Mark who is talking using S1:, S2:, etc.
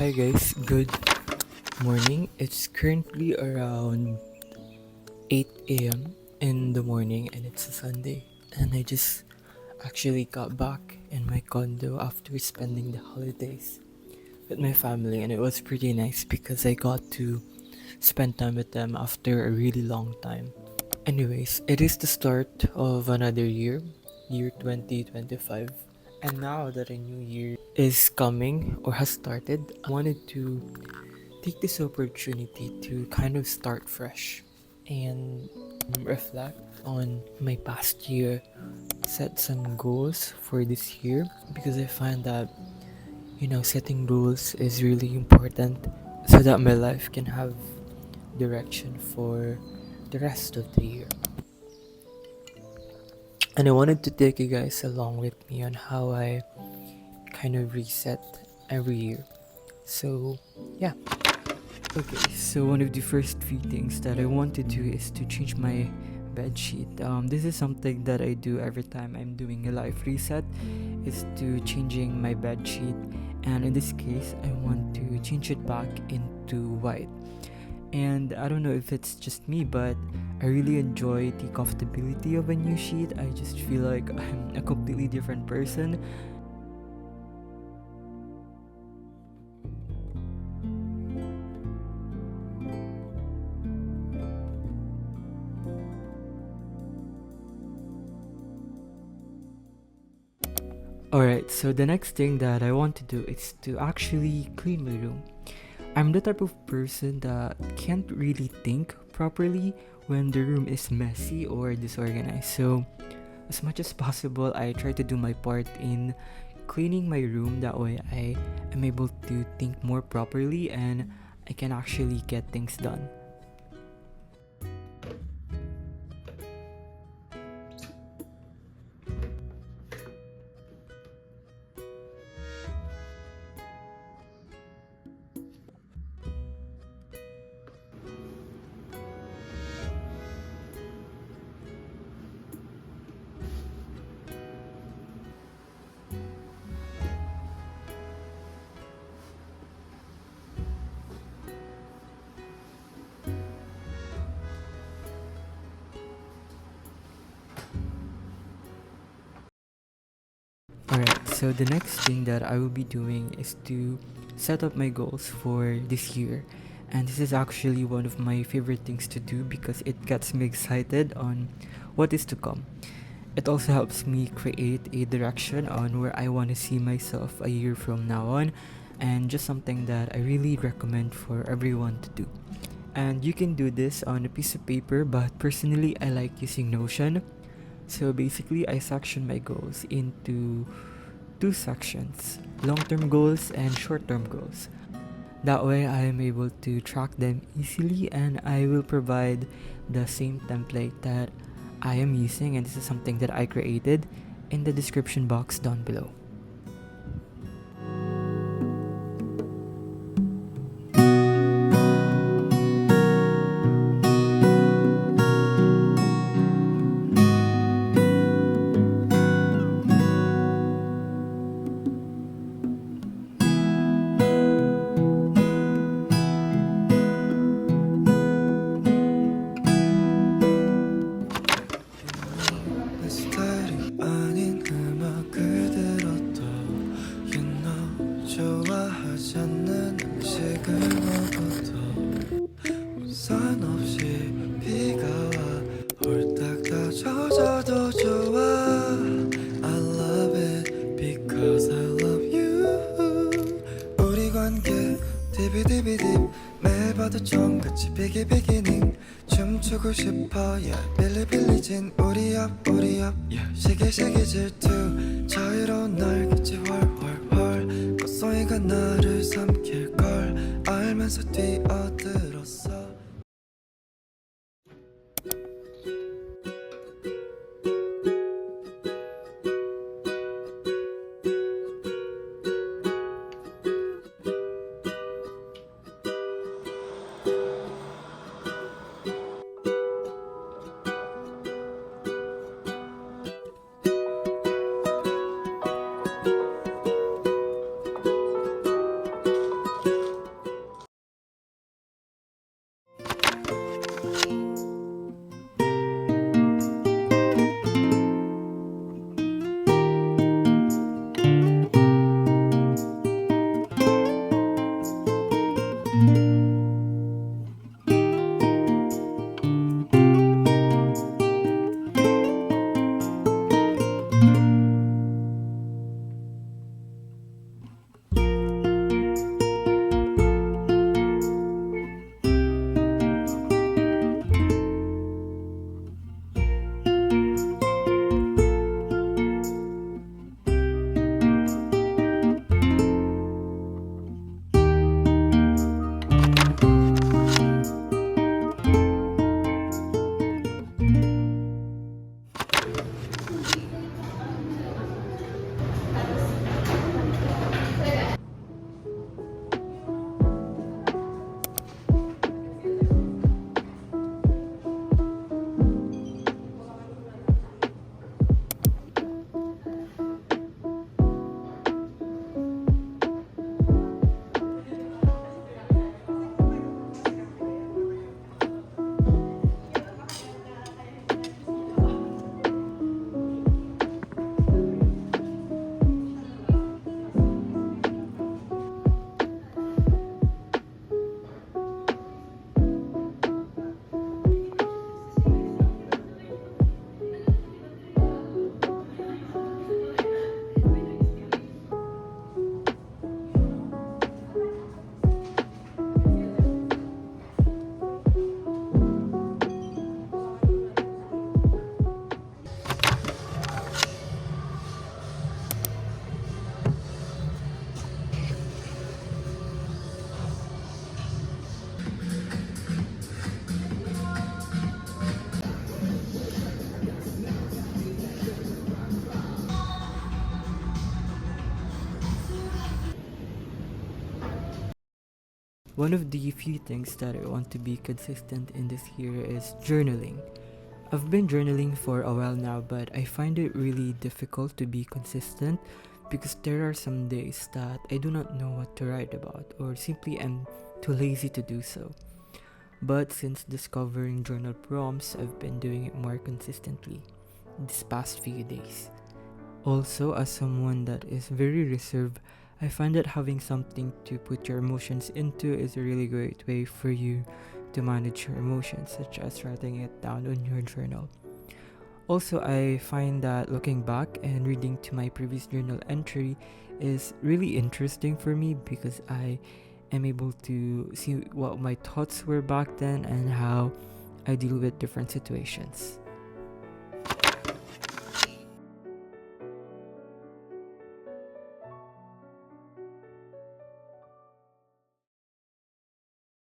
S1: Hi guys, good morning. It's currently around 8 a.m. in the morning and it's a Sunday. And I just actually got back in my condo after spending the holidays with my family, and it was pretty nice because I got to spend time with them after a really long time. Anyways, it is the start of another year, year 2025. And now that a new year is coming or has started, I wanted to take this opportunity to kind of start fresh and reflect on my past year, set some goals for this year because I find that setting goals is really important so that my life can have direction for the rest of the year. And I wanted to take you guys along with me on how I kind of reset every year. So, yeah. Okay, so one of the first few things that I want to do is to change my bed sheet. This is something that I do every time I'm doing a life reset, is to changing my bed sheet. And in this case, I want to change it back into white. And I don't know if it's just me, but I really enjoy the comfortability of a new sheet. I just feel like I'm a completely different person. Alright, so the next thing that I want to do is to actually clean my room. I'm the type of person that can't really think properly when the room is messy or disorganized. So, as much as possible, I try to do my part in cleaning my room. That way, I am able to think more properly and I can actually get things done. Alright, so the next thing that I will be doing is to set up my goals for this year. And this is actually one of my favorite things to do because it gets me excited on what is to come. It also helps me create a direction on where I want to see myself a year from now on, and just something that I really recommend for everyone to do. And you can do this on a piece of paper, but personally, I like using Notion. So basically, I section my goals into two sections: long term goals and short term goals. That way, I am able to track them easily, and I will provide the same template that I am using, and this is something that I created in the description box down below.
S2: 내 스타일이 아닌 음악을 들어도 You know 좋아하지 않는 음식을 먹어도 우산 없이 비가 와 홀딱 다 젖어도 좋아 I love it because I love you 우리 관계 디비디비딥 매일 봐도 좀같이 비기비기닝 춤추고 싶어 yeah 빌리빌리진 우리 앞 yeah 시기시기 질투 자유로운 날개지 훨훨훨 꽃송이가 나를 삼킬걸 알면서 뛰어들었어
S1: one of the few things that I want to be consistent in this year is journaling. I've been journaling for a while now, but I find it really difficult to be consistent because there are some days that I do not know what to write about or simply am too lazy to do so. But since discovering journal prompts, I've been doing it more consistently this past few days. Also, as someone that is very reserved, I find that having something to put your emotions into is a really great way for you to manage your emotions, such as writing it down on your journal. Also, I find that looking back and reading to my previous journal entry is really interesting for me because I am able to see what my thoughts were back then and how I deal with different situations.